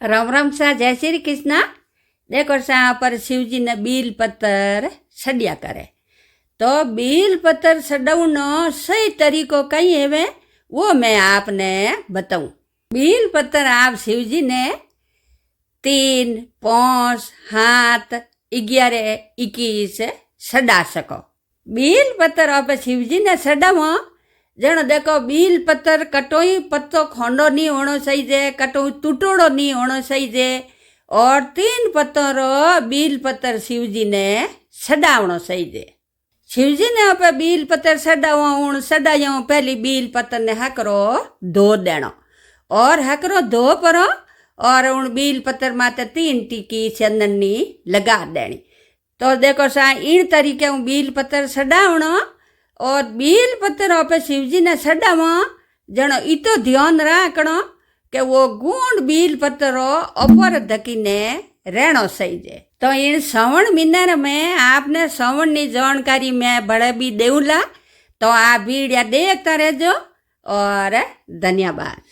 राम राम सा जय श्री कृष्णा। देखो सा पर शिव जी ने बील पत्थर सड़िया करे तो बील पत्थर सड़ाउनो सही तरीको कई है वो मैं आपने बताऊं। बील पत्थर आप शिव जी ने 3, 5, 7, 11, 21 सड़ा सको। बील पत्थर आप शिव जी ने सड़ावो जण देखो बील पत्थर कटोई पत्तो खोंडो नहीं होनो सही जे, कटोई टूटोड़ो नहीं होनो सही जे, और 3 पत्तरो बील पत्थर शिव जी ने सड़ावनो सही जे। शिव जी ने आप बील पत्थर सड़ावो सड़ायो पहली बील पत्थर ने हकरो धो देनो और हकरो धो परो और उन बील पत्थर माते 3 टीकी चंदनी लगा देनी। तो देखो सा इन तरीके हूँ बील पत्थर सड़ावनो और बील पत्थर आप शिव जी ने सड़ावो जणो इतो ध्यान राखणो कि वो गुण बील पत्थरो ऊपर धकीने रहनो सही जे। तो इन श्रवण महीना में आपने श्रवण की जानकारी मैं बड़े भी देऊला तो आप वीडियो देखता रहजो और धन्यवाद।